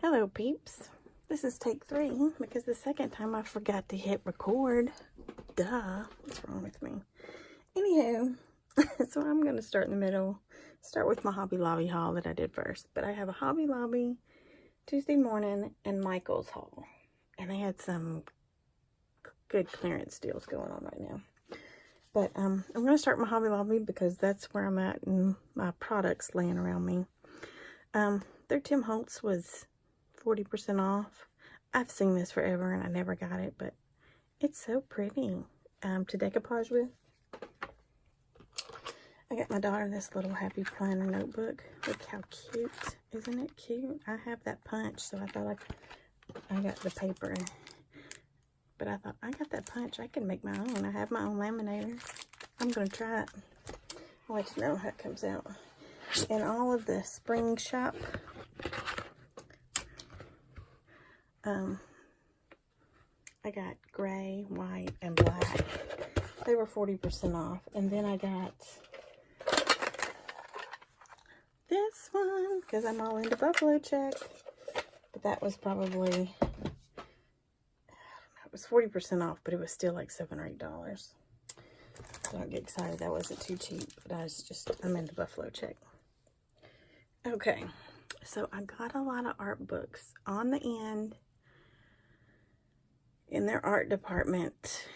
Hello peeps, this is take 3 because the second time I forgot to hit record. Duh, what's wrong with me? Anywho, so I'm going to start in the middle, start with my Hobby Lobby haul that I did first. But I have a Hobby Lobby Tuesday morning and Michael's haul. And they had some good clearance deals going on right now. But I'm going to start my Hobby Lobby because that's where I'm at and my products laying around me. Their Tim Holtz was 40% off. I've seen this forever and I never got it, but it's so pretty to decoupage with. I got my daughter this little happy planner notebook. Look how cute. Isn't it cute? I have that punch, so I thought I got the paper. But I thought, I got that punch. I can make my own. I have my own laminator. I'm going to try it. I'll let you know how it comes out. And all of the Spring Shop I got gray, white, and black. They were 40% off. And then I got this one because I'm all into Buffalo Check. But that was probably, I don't know, it was 40% off, but it was still like $7 or $8. So don't get excited, that wasn't too cheap. But I'm into Buffalo Check. Okay, so I got a lot of art books. On the end, in their art department,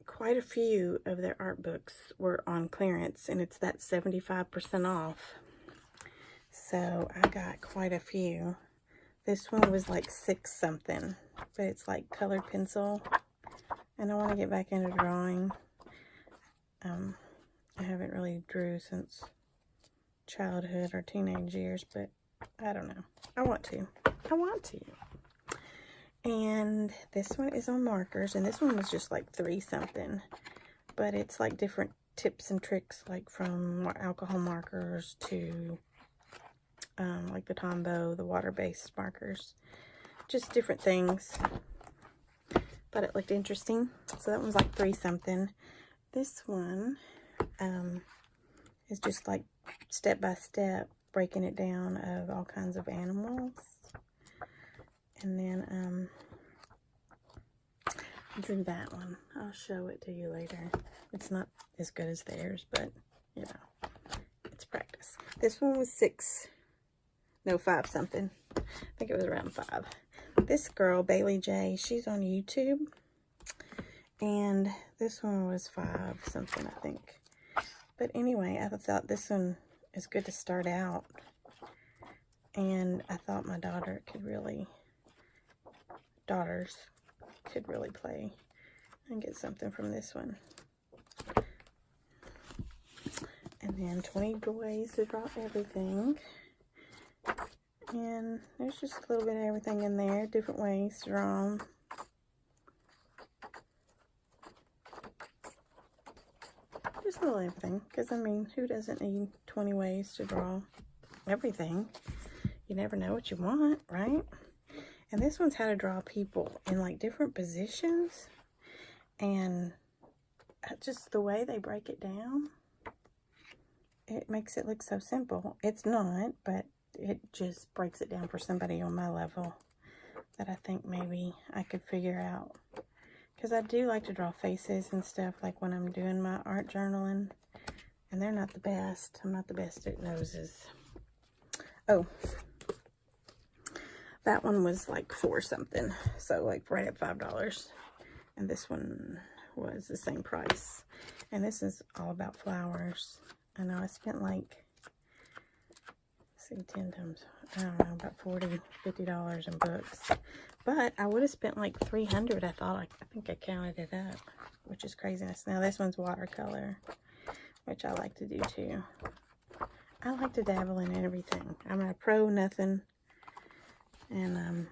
quite a few of their art books were on clearance, and it's that 75% off. So I got quite a few. This one was like $6 something, but it's like colored pencil, and I want to get back into drawing. I haven't really drew since childhood or teenage years, but I don't know. I want to. And this one is on markers, and this one was just like $3 something, but it's like different tips and tricks, like from alcohol markers to like the Tombow, the water-based markers, just different things. But it looked interesting, so that one's like $3 something. This one is just like step by step, breaking it down of all kinds of animals. And then I drew that one. I'll show it to you later. It's not as good as theirs, but you know, it's practice. This one was $5 something. I think it was around $5. This girl, Bailey J, she's on YouTube, and this one was $5 something, I think. But anyway, I thought this one is good to start out, and I thought my daughters could really play and get something from this one. And then 20 ways to draw everything. And there's just a little bit of everything in there, different ways to draw them. Just a little everything, because I mean, who doesn't need 20 ways to draw everything? You never know what you want, right? And this one's how to draw people in like different positions, and just the way they break it down, it makes it look so simple. It's not, but it just breaks it down for somebody on my level that I think maybe I could figure out. Because I do like to draw faces and stuff, like when I'm doing my art journaling, and they're not the best. I'm not the best at noses. Oh, that one was like $4 something, so like right at $5. And this one was the same price. And this is all about flowers. I know I spent like, see, 10 times, I don't know, about $40, $50 in books. But I would have spent like $300. I think I counted it up, which is craziness. Now this one's watercolor, which I like to do too. I like to dabble in everything. I'm not a pro, nothing. And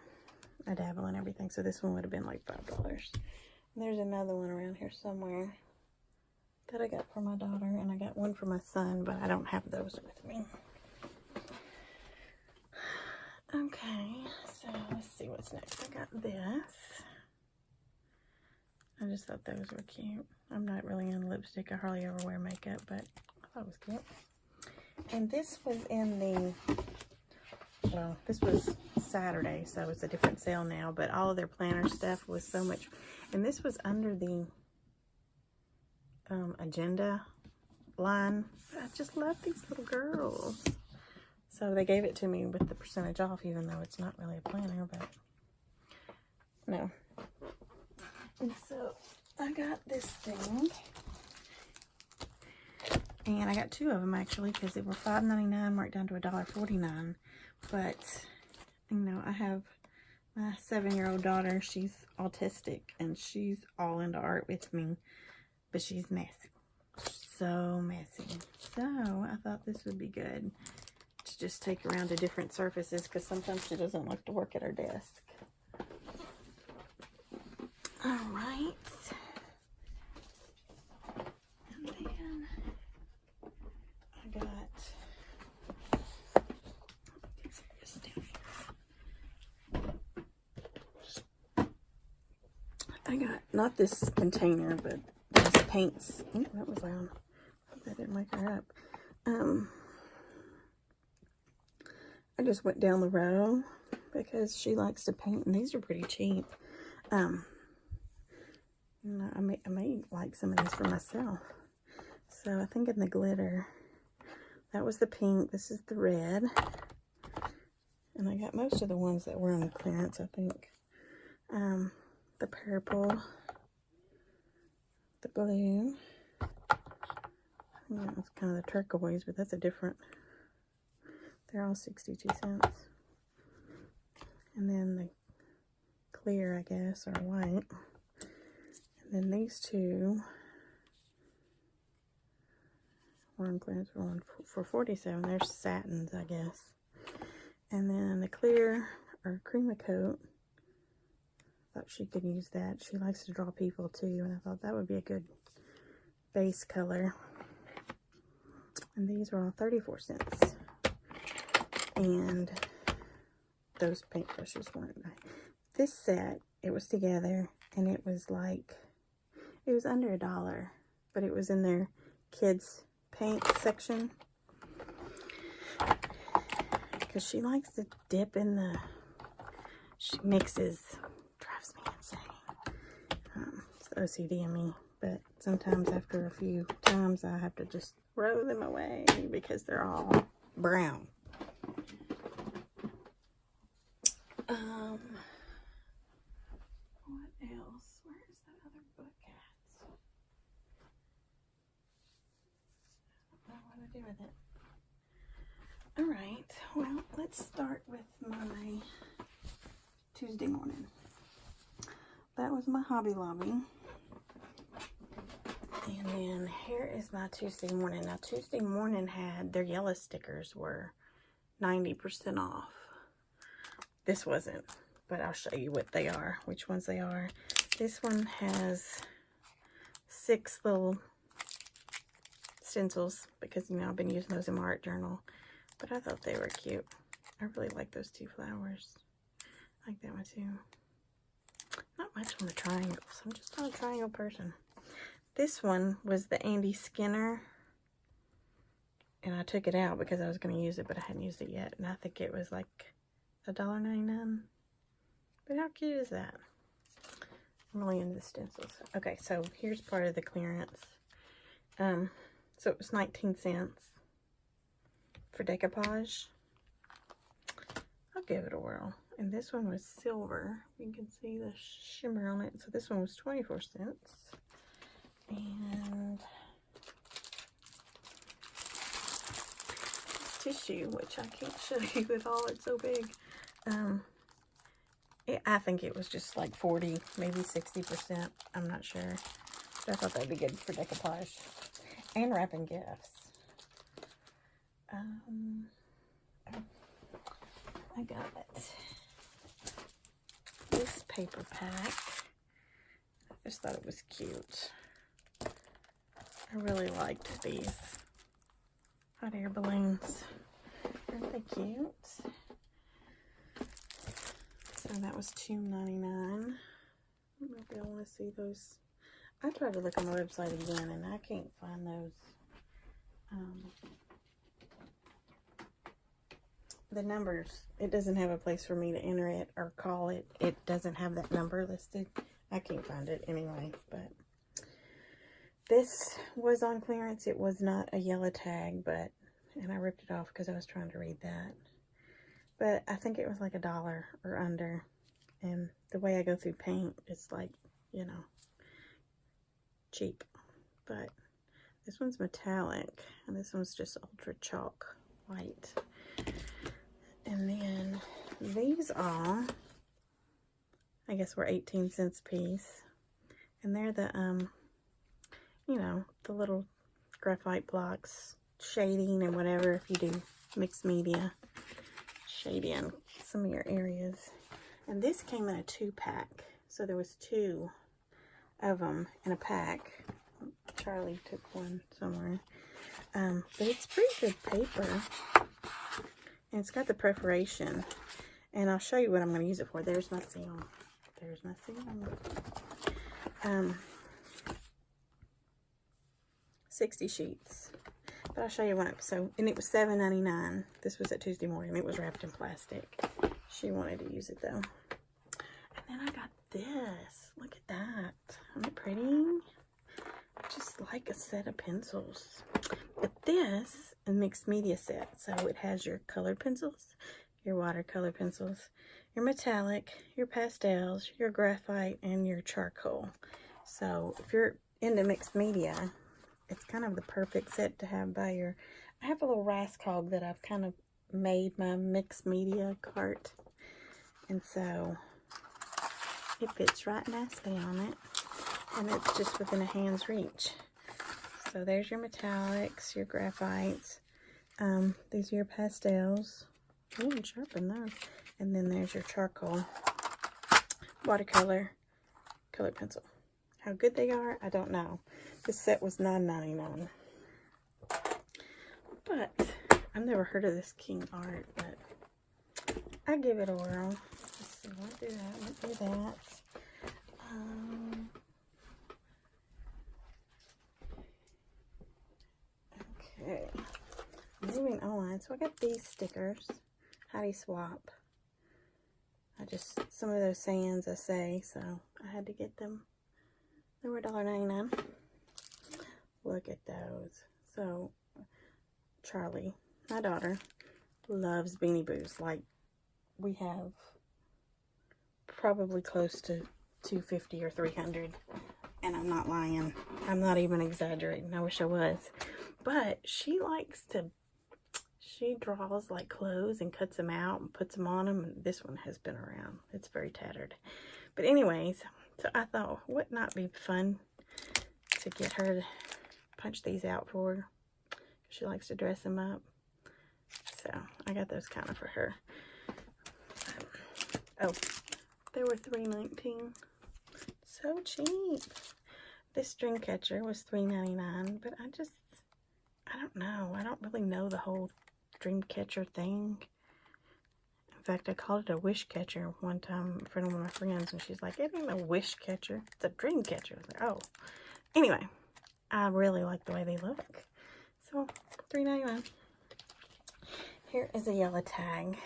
I dabble in everything. So this one would have been like $5. There's another one around here somewhere that I got for my daughter, and I got one for my son, but I don't have those with me. Okay, so let's see what's next. I got this. I just thought those were cute. I'm not really in lipstick. I hardly ever wear makeup, but I thought it was cute. And this was in the well, this was Saturday, so it's a different sale now, but all of their planner stuff was so much, and this was under the agenda line. I just love these little girls. So they gave it to me with the percentage off, even though it's not really a planner, but no. And so I got this thing. And I got 2 of them actually, because they were $5.99 marked down to $1.49. But, you know, I have my 7-year-old daughter. She's autistic and she's all into art with me, but she's messy. So messy. So I thought this would be good to just take around to different surfaces, because sometimes she doesn't like to work at her desk. All right. And then I got, not this container, but these paints. Ooh, that was loud. Hope that didn't wake her up. I just went down the row because she likes to paint, and these are pretty cheap. You know, I may like some of these for myself. So I think in the glitter, that was the pink. This is the red. And I got most of the ones that were on clearance, I think. The purple. The blue. Yeah, it's kind of the turquoise, but that's a different. They're all 62 cents. And then the clear, I guess, or white. And then these 2 were on clearance for 47. They're satins, I guess. And then the clear or Crema Coat. Thought she could use that. She likes to draw people too, and I thought that would be a good base color. And these were all 34 cents. And those paintbrushes weren't. This set, it was together, and it was like, it was under $1, but it was in their kids paint section, because she likes to dip in the, she mixes, drives me insane. It's OCD in me, but sometimes after a few times I have to just throw them away because they're all brown. What else? Where's that other book at? I don't know what to do with it. Alright, well, let's start with my Tuesday morning. That was my Hobby Lobby. And then here is my Tuesday morning. Now, Tuesday morning had, their yellow stickers were 90% off. This wasn't, but I'll show you what they are, which ones they are. This one has 6 little stencils, because, you know, I've been using those in my art journal. But I thought they were cute. I really like those 2 flowers. I like that one too. Not much on the triangles. I'm just not a triangle person. This one was the Andy Skinner. And I took it out because I was going to use it, but I hadn't used it yet. And I think it was like $1.99. But how cute is that? I'm really into the stencils. Okay, so here's part of the clearance. So it was 19 cents for decoupage. I'll give it a whirl. And this one was silver. You can see the shimmer on it. So this one was 24 cents. And tissue, which I can't show you at all. It's so big. I think it was just like 40, maybe 60%. I'm not sure. But I thought that'd be good for decoupage and wrapping gifts. I got this paper pack. I just thought it was cute. I really liked these hot air balloons. Aren't they cute? So that was $2.99. Maybe I want to see those. I tried to look on the website again and I can't find those. the numbers, it doesn't have a place for me to enter it or call it. It doesn't have that number listed. I can't find it anyway, but this was on clearance. It was not a yellow tag, and I ripped it off because I was trying to read that. But I think it was like $1 or under. And the way I go through paint, it's like, you know, cheap. But this one's metallic, and this one's just ultra chalk white. And then these all, I guess, were 18 cents a piece. And they're the, you know, the little graphite blocks, shading and whatever, if you do mixed media, shading in some of your areas. And this came in a 2-pack. So there was 2 of them in a pack. Charlie took one somewhere. But it's pretty good paper. And it's got the perforation. And I'll show you what I'm going to use it for. There's my seal. There's my seal. 60 sheets. But I'll show you one. So, and it was $7.99. This was at Tuesday Morning. It was wrapped in plastic. She wanted to use it though. And then I got this. Look at that. Isn't it pretty? Just like a set of pencils. But this is a mixed media set. So it has your colored pencils, your watercolor pencils, your metallic, your pastels, your graphite, and your charcoal. So if you're into mixed media, it's kind of the perfect set to have by your... I have a little Raskog that I've kind of made my mixed media cart. And so it fits right nicely on it. And it's just within a hand's reach. So there's your metallics, your graphites. These are your pastels. I didn't sharpen those. And then there's your charcoal, watercolor, colored pencil. How good they are, I don't know. This set was $9.99. But I've never heard of this King Art, but I give it a whirl. Let's see, let's do that, let's do that. Okay, moving on. So I got these stickers, Heidi Swap. Some of those sayings I say, so I had to get them. They were $1.99. Look at those. So, Charlie, my daughter, loves Beanie Boos. Like, we have probably close to 250 or 300. And I'm not lying. I'm not even exaggerating. I wish I was. But she likes to, she draws like clothes and cuts them out and puts them on them. And this one has been around. It's very tattered. But anyways, so I thought, would not be fun to get her to punch these out for her. She likes to dress them up. So I got those kind of for her. Oh, they were $3.19. So cheap. This dream catcher was $3.99, but I don't know. I don't really know the whole dream catcher thing. In fact, I called it a wish catcher one time in front of one of my friends, and she's like, it ain't a wish catcher. It's a dream catcher. I was like, oh. Anyway, I really like the way they look. So, $3.99. Here is a yellow tag.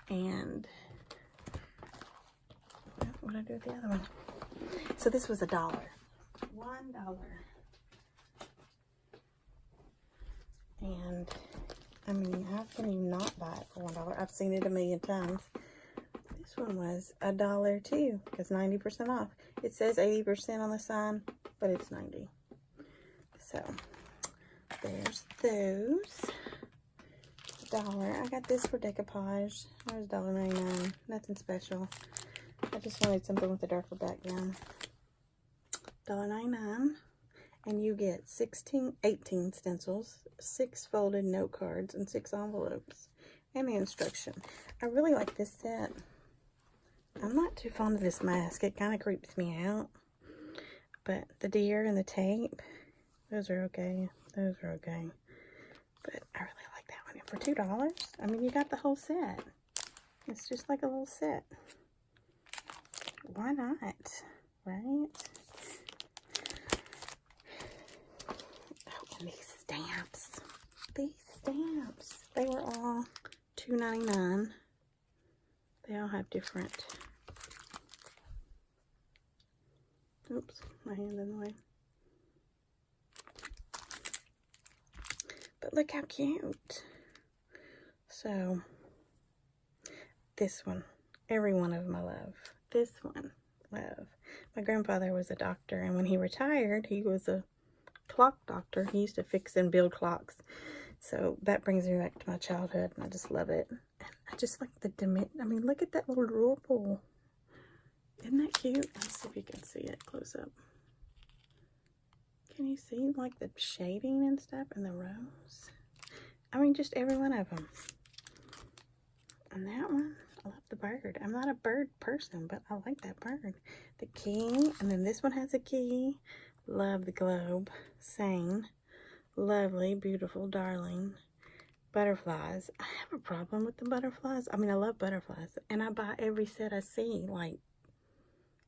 And what did I do with the other one? So this was $1. $1. And I mean, how can you not buy it for $1? I've seen it a million times. This one was $1 too, because 90% off. It says 80% on the sign, but it's 90. So there's those. $1. I got this for decoupage. It was $1.99. Nothing special. I just wanted something with a darker background. $1.99. And you get 18 stencils, 6 folded note cards, and 6 envelopes. And the instruction. I really like this set. I'm not too fond of this mask. It kind of creeps me out. But the deer and the tape, those are okay. Those are okay. But I really like that one. And for $2, I mean, you got the whole set. It's just like a little set. Why not? Right? Oh, and these stamps. These stamps. They were all $2.99. They all have different. Oops, my hand's in the way. But look how cute. So, this one. Every one of them I love. This one, love. My grandfather was a doctor, and when he retired, he was a clock doctor. He used to fix and build clocks. So that brings me back to my childhood, and I just love it. And I just like the I mean, look at that little drawer pull. Isn't that cute? Let's see if you can see it close up. Can you see like the shading and stuff and the rose? I mean, just every one of them. And that one, I love the bird. I'm not a bird person, but I like that bird. The key, and then this one has a key. Love the globe. Sane. Lovely, beautiful, darling. Butterflies. I have a problem with the butterflies. I mean, I love butterflies. And I buy every set I see. Like,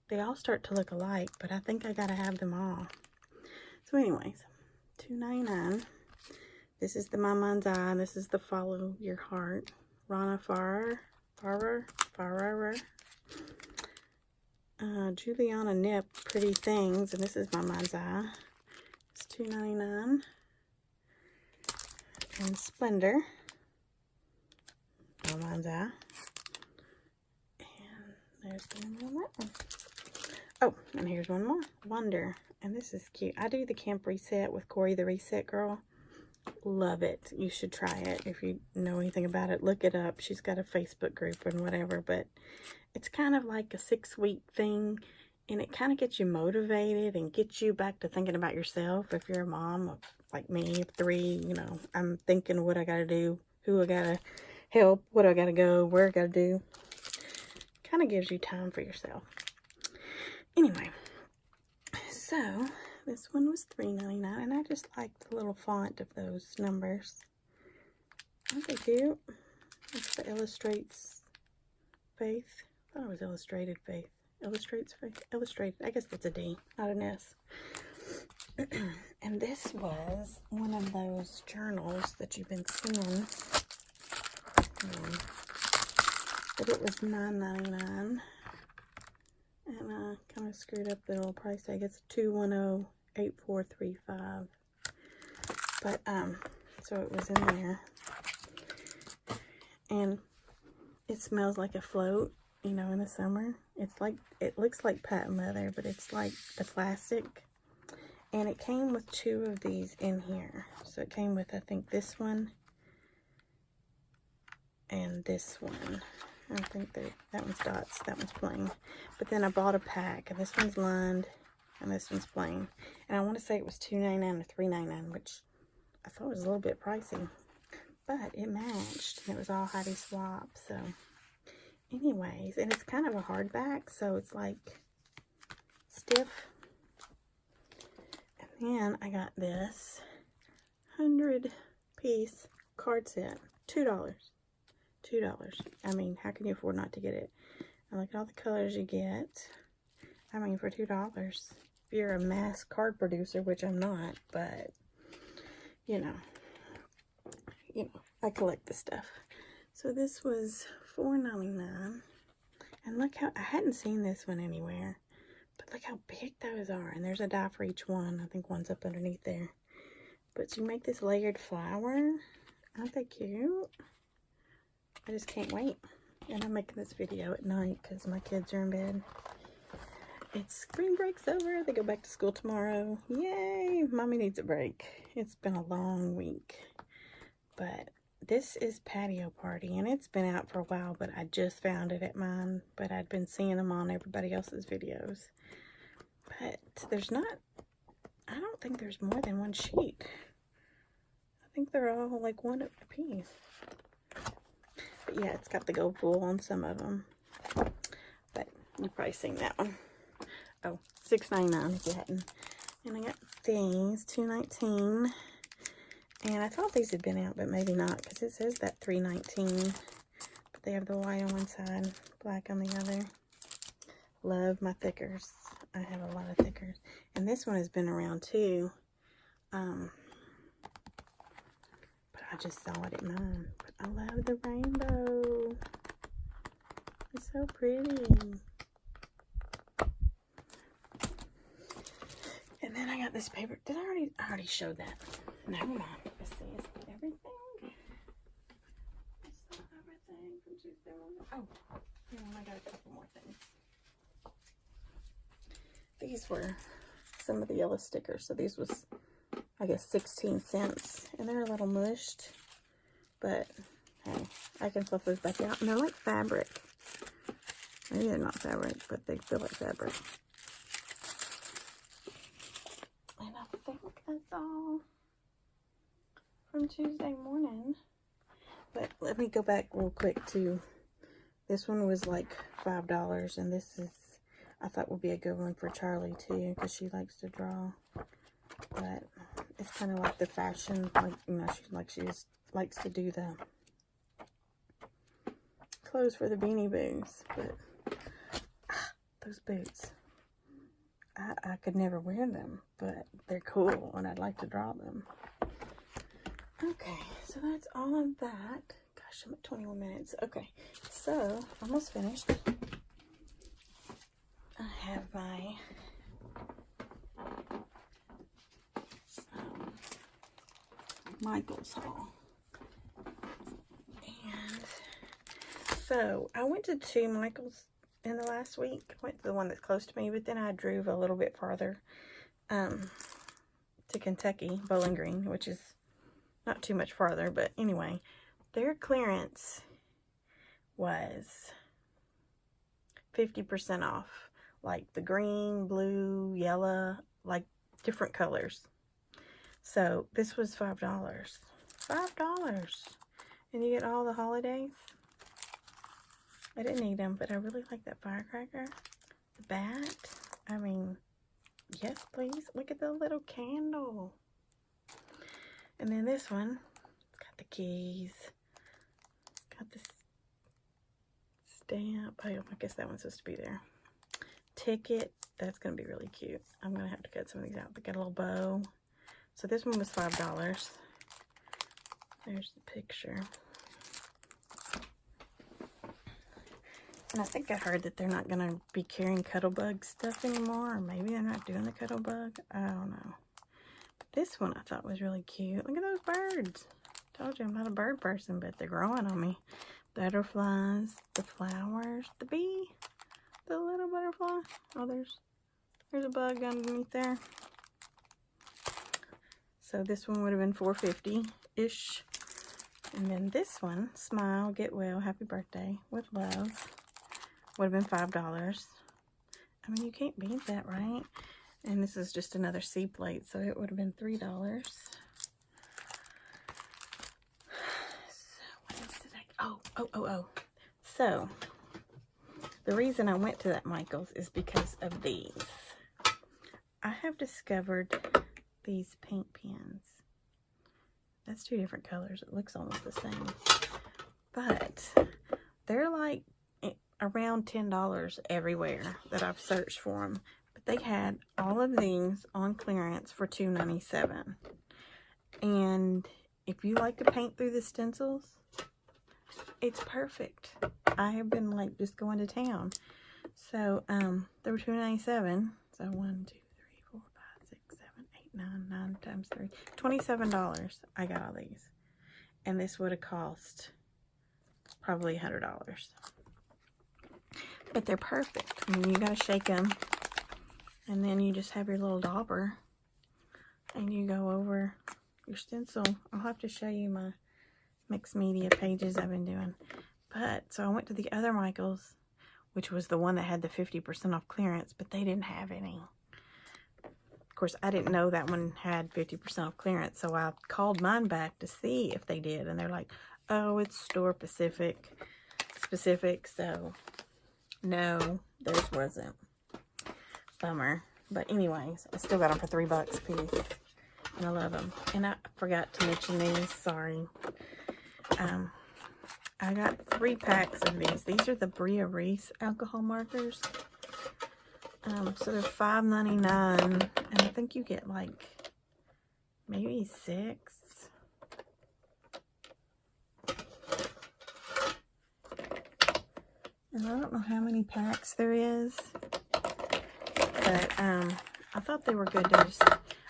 they all start to look alike, but I think I gotta have them all. So anyways, $2.99. This is the My Mind's Eye. This is the Follow Your Heart. Rana Farrar. Juliana Nip, Pretty Things. And this is My Mind's Eye. It's $2.99. And Splendor. My Mind's Eye. And there's the name on that one. Oh, and here's one more. Wonder. And this is cute. I do the Camp Reset with Corey the Reset Girl. Love it. You should try it. If you know anything about it, look it up. She's got a Facebook group and whatever, but it's kind of like a 6-week thing, and it kind of gets you motivated and gets you back to thinking about yourself. If you're a mom like me of 3, you know, I'm thinking what I got to do, who I got to help, what I got to go, where I got to do. Kind of gives you time for yourself. Anyway, so this one was $3.99, and I just like the little font of those numbers. Aren't they cute? It's the Illustrates Faith. I thought it was Illustrated Faith. Illustrates Faith. Illustrated. I guess that's a D, not an S. And this was one of those journals that you've been seeing. But it was $9.99. And I kind of screwed up the little price tag. It's $210-8435. But, so it was in there. And it smells like a float, you know, in the summer. It's like, it looks like patent leather, but it's like the plastic. And it came with 2 of these in here. So it came with, I think, this one and this one. I think that one's dots, that one's plain. But then I bought a pack, and this one's lined, and this one's plain. And I want to say it was $2.99 or $3.99, which I thought was a little bit pricey. But it matched, and it was all Heidi Swapp. So, anyways, and it's kind of a hardback, so it's like stiff. And then I got this 100-piece card set, $2. I mean, how can you afford not to get it? And look at all the colors you get. I mean, for $2. If you're a mass card producer, which I'm not, but, you know, I collect the stuff. So this was $4.99. And look how, I hadn't seen this one anywhere. But look how big those are. And there's a die for each one. I think one's up underneath there. But you make this layered flower. Aren't they cute? I just can't wait. And I'm making this video at night because my kids are in bed. It's spring break's over. They go back to school tomorrow. Yay! Mommy needs a break. It's been a long week. But this is Patio Party. And it's been out for a while, but I just found it at mine. But I'd been seeing them on everybody else's videos. But there's not, I don't think there's more than one sheet. I think they're all like one a piece. But yeah, it's got the gold foil on some of them. But you've probably seen that one. Oh, $6.99 if you hadn't. And I got these, $2.19. And I thought these had been out, but maybe not, because it says that $3.19. But they have the white on one side, black on the other. Love my thickers. I have a lot of thickers. And this one has been around too. But I just saw it at mine. But I love the rainbow. So pretty. And then I got this paper. Did I already showed that? Never mind. Let's see. Is that everything? Is that everything from Tuesday morning? Oh, yeah, I got a couple more things. These were some of the yellow stickers. So these was, I guess, 16 cents. And they're a little mushed. But, hey, I can fluff those back out. And they're like fabric. Maybe they're not fabric, but they feel like fabric. And I think that's all from Tuesday morning. But let me go back real quick to, this one was like $5. And this is, I thought would be a good one for Charlie too, because she likes to draw. But it's kind of like the fashion, like, you know, she just likes to do the clothes for the Beanie Boos. But those boots, I could never wear them, but they're cool and I'd like to draw them. Okay, so that's all of that. Gosh, I'm at 21 minutes. Okay, so almost finished. I have my Michael's haul. And so I went to 2 Michael's in the last week. I went to the one that's close to me, but then I drove a little bit farther to Kentucky, Bowling Green, which is not too much farther. But anyway, their clearance was 50% off. Like the green, blue, yellow, like different colors. So this was $5. $5. And you get all the holidays. I didn't need them, but I really like that firecracker. The bat. I mean, yes, please. Look at the little candle. And then this one, it's got the keys. It's got this stamp. Oh, I guess that one's supposed to be there. Ticket. That's going to be really cute. I'm going to have to cut some of these out. They got a little bow. So this one was $5. There's the picture. And I think I heard that they're not going to be carrying Cuttlebug stuff anymore. Or maybe they're not doing the Cuttlebug. I don't know. But this one I thought was really cute. Look at those birds. Told you I'm not a bird person, but they're growing on me. Butterflies, the flowers, the bee, the little butterfly. Oh, there's a bug underneath there. So this one would have been $4.50-ish. And then this one, Smile, Get Well, Happy Birthday, with Love, would have been $5. I mean, you can't beat that, right? And this is just another C plate, so it would have been $3. So what else did I... Oh. So, the reason I went to that Michael's is because of these. I have discovered these paint pens. That's 2 different colors. It looks almost the same. But they're like around $10 everywhere that I've searched for them. But they had all of these on clearance for $2.97. And if you like to paint through the stencils, it's perfect. I have been like just going to town. So they were $2.97. So 1, 2, 3, 4, 5, 6, 7, 8, 9 times 3. $27. I got all these. And this would have cost probably $100. But they're perfect. I mean, you gotta shake them. And then you just have your little dauber. And you go over your stencil. I'll have to show you my mixed media pages I've been doing. But, so I went to the other Michael's, which was the one that had the 50% off clearance, but they didn't have any. Of course, I didn't know that one had 50% off clearance, so I called mine back to see if they did, and they're like, oh, it's store specific, so no, theirs wasn't. Bummer. But anyways, I still got them for $3 a piece, and I love them. And I forgot to mention these, sorry. I got 3 packs of these. These are the Bria Reese alcohol markers. So they're $5.99, and I think you get like maybe 6. And I don't know how many packs there is, but I thought they were good to just,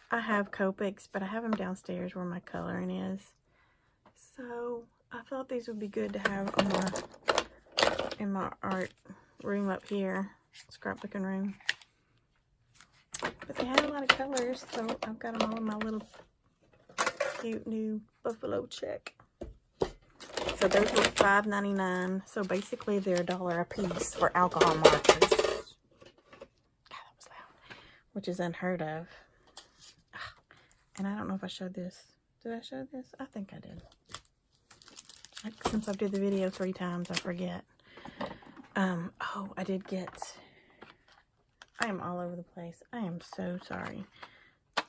I have Copics, but I have them downstairs where my coloring is. So I thought these would be good to have on in my art room up here, scrapbooking room. But they had a lot of colors, so I've got them all in my little cute new buffalo check. So those were $5.99. So basically they're $1 a piece for alcohol markers. God, that was loud. Which is unheard of. And I don't know if I showed this. Did I show this? I think I did. Since I've did the video 3 times, I forget. Oh, I did get... I am all over the place. I am so sorry.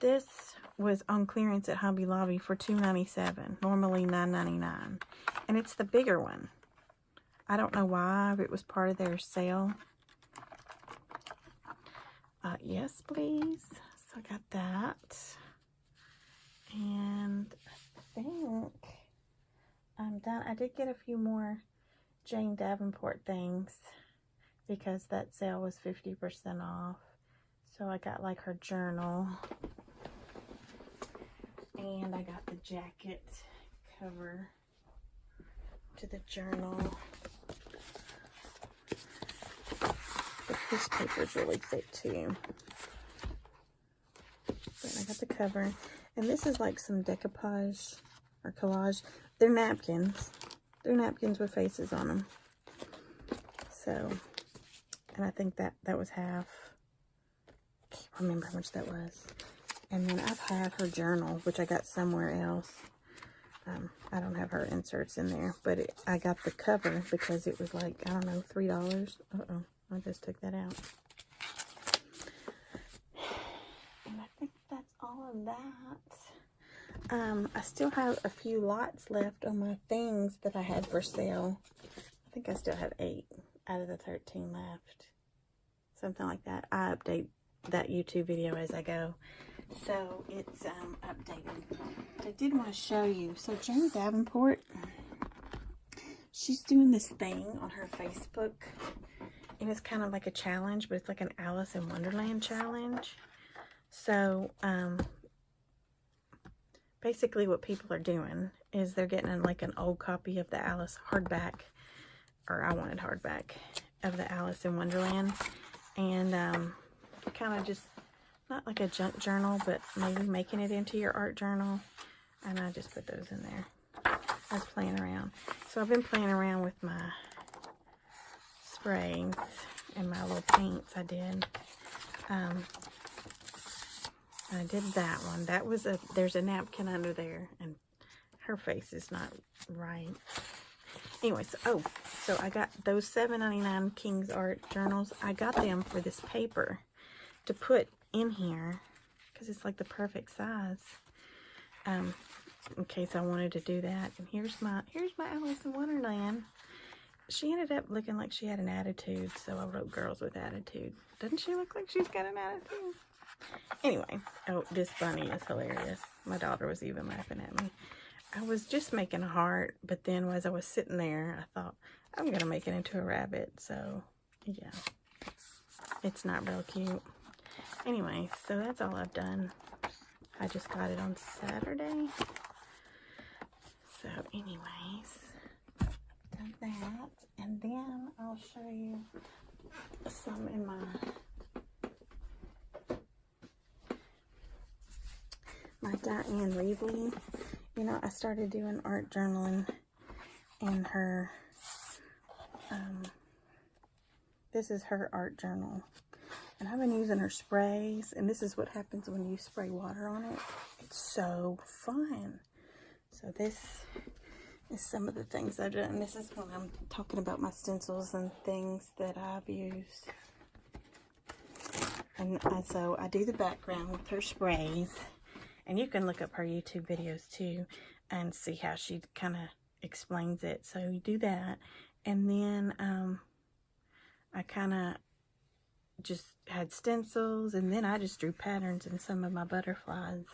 This was on clearance at Hobby Lobby for $2.97. Normally $9.99. And it's the bigger one. I don't know why, if it was part of their sale. Yes, please. So I got that. And I think I'm done. I did get a few more Jane Davenport things because that sale was 50% off. So I got like her journal. And I got the jacket cover to the journal. This paper is really thick too. But I got the cover. And this is like some decoupage or collage. They're napkins. They're napkins with faces on them. So, and I think that was half. Can't remember how much that was. And then I've had her journal, which I got somewhere else. I don't have her inserts in there, but I got the cover because it was like, I don't know, $3. Uh-oh, I just took that out. And I think that's all of that. I still have a few lots left on my things that I had for sale. I think I still have 8 out of the 13 left. Something like that. I update that YouTube video as I go. So it's updated. I did want to show you. So Jane Davenport, she's doing this thing on her Facebook. And it's kind of like a challenge, but it's like an Alice in Wonderland challenge. So basically what people are doing is they're getting like an old copy of the Alice hardback, or I wanted hardback, of the Alice in Wonderland. And kind of just, not like a junk journal, but maybe making it into your art journal. And I just put those in there. I was playing around. So I've been playing around with my sprays and my little paints I did. I did that one. That was there's a napkin under there, and her face is not right. Anyways, so I got those $7.99 King's Art journals. I got them for this paper to put in here because it's like the perfect size, in case I wanted to do that. And here's my Alice in Wonderland. She ended up looking like she had an attitude, so I wrote Girls with Attitude. Doesn't she look like she's got an attitude? Anyway, oh, this bunny is hilarious. My daughter was even laughing at me. I was just making a heart, but then as I was sitting there, I thought, I'm going to make it into a rabbit. So, yeah, it's not real cute. Anyway, so that's all I've done. I just got it on Saturday. So, anyways, done that. And then I'll show you some in my Diane Reevely. You know, I started doing art journaling in her, this is her art journal. And I've been using her sprays, and this is what happens when you spray water on it. It's so fun. So this is some of the things I've done. This is when I'm talking about my stencils and things that I've used. And so I do the background with her sprays. And you can look up her YouTube videos too and see how she kind of explains it. So you do that. And then I kind of just had stencils, and then I just drew patterns in some of my butterflies.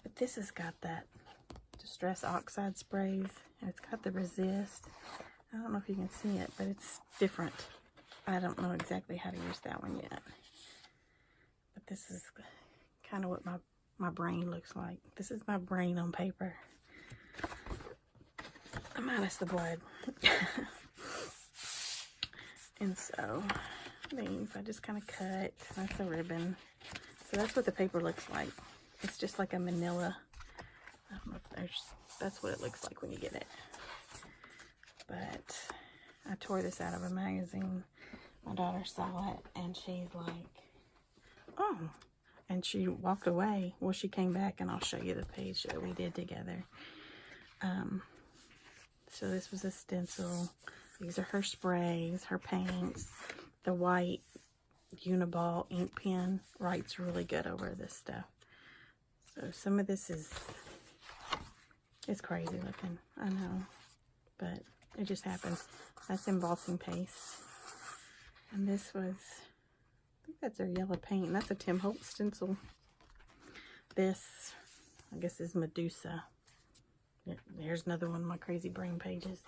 But this has got that Distress Oxide sprays, and it's got the resist. I don't know if you can see it, but it's different. I don't know exactly how to use that one yet. But this is kind of what my brain looks like. This is my brain on paper. Minus the blood. And so these I just kind of cut. That's a ribbon. So that's what the paper looks like. It's just like a manila. I don't know if that's what it looks like when you get it. But I tore this out of a magazine. My daughter saw it and she's like, oh. And she walked away. Well, she came back and I'll show you the page that we did together. So this was a stencil. These are her sprays, her paints. The white Uniball ink pen writes really good over this stuff. So some of this it's crazy looking, I know, but it just happens. That's embossing paste. And this was, I think that's her yellow paint. That's a Tim Holtz stencil. This, I guess, is Medusa. There's another one of my crazy brain pages.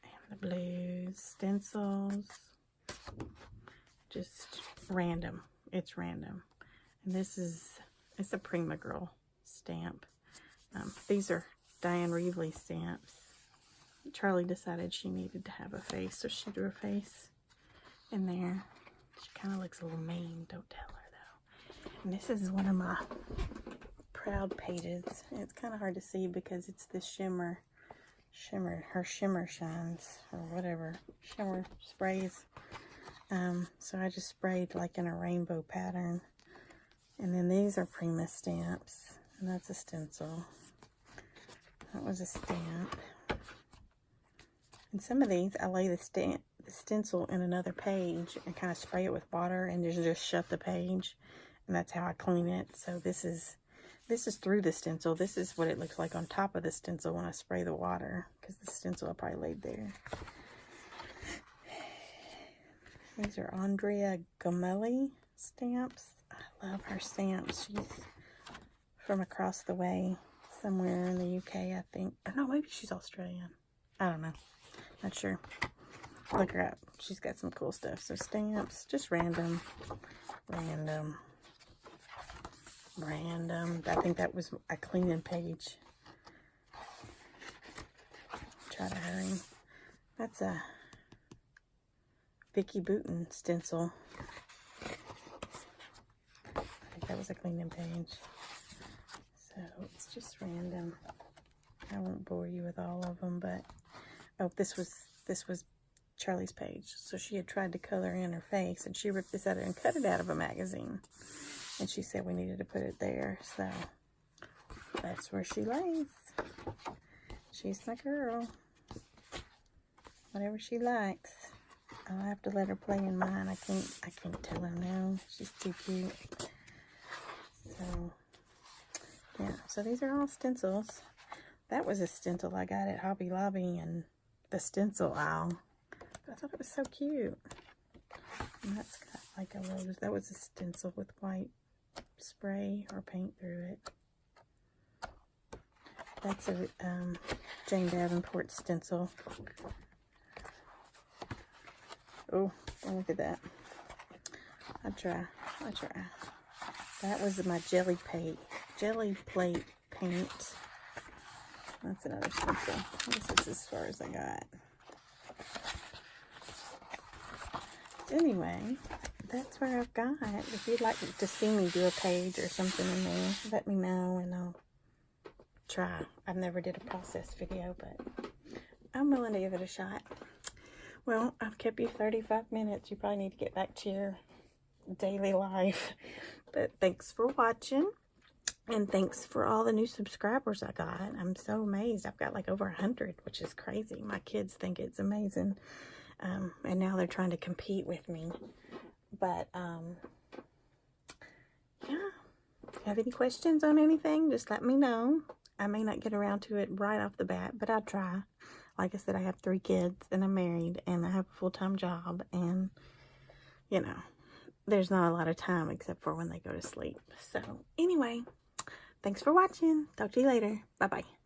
And the blues, stencils. Just random. It's random. And this is, it's a Prima Girl stamp. These are Diane Reevely stamps. Charlie decided she needed to have a face, so she drew a face in there. She kind of looks a little mean. Don't tell her, though. And this is one of my proud pages. It's kind of hard to see because it's the shimmer, her shimmer shines, or whatever, shimmer sprays. So I just sprayed like in a rainbow pattern. And then these are Prima stamps. And that's a stencil. That was a stamp. And some of these, I lay the stencil in another page and kind of spray it with water and just shut the page. And that's how I clean it. So this is through the stencil. This is what it looks like on top of the stencil when I spray the water. Because the stencil I probably laid there. These are Andrea Gomelli stamps. I love her stamps. She's from across the way, somewhere in the UK, I think. Or no, maybe she's Australian. I don't know. Not sure. Look her up. She's got some cool stuff. So stamps, just random. I think that was a cleaning page. Try to hurry. That's a Vicky Bouton stencil. I think that was a cleaning page. So it's just random. I won't bore you with all of them, but oh, this was Charlie's page. So she had tried to color in her face, and she ripped this out and cut it out of a magazine. And she said we needed to put it there, so that's where she lays. She's my girl. Whatever she likes. I'll have to let her play in mine. I can't tell her no. She's too cute. So yeah, so these are all stencils. That was a stencil I got at Hobby Lobby in the stencil aisle. I thought it was so cute. And that's got like a rose. That was a stencil with white spray or paint through it. That's a Jane Davenport stencil. Oh, look at that. I try. That was my jelly plate paint. That's another stencil. This is as far as I got. Anyway, that's where I've got. If you'd like to see me do a page or something in there, let me know and I'll try. I've never did a process video, but I'm willing to give it a shot. Well, I've kept you 35 minutes. You probably need to get back to your daily life. But thanks for watching. And thanks for all the new subscribers I got. I'm so amazed. I've got like over 100, which is crazy. My kids think it's amazing. And now they're trying to compete with me. But, yeah. If you have any questions on anything, just let me know. I may not get around to it right off the bat, but I'll try. Like I said, I have 3 kids, and I'm married, and I have a full-time job, and, you know, there's not a lot of time except for when they go to sleep. So, anyway, thanks for watching. Talk to you later. Bye-bye.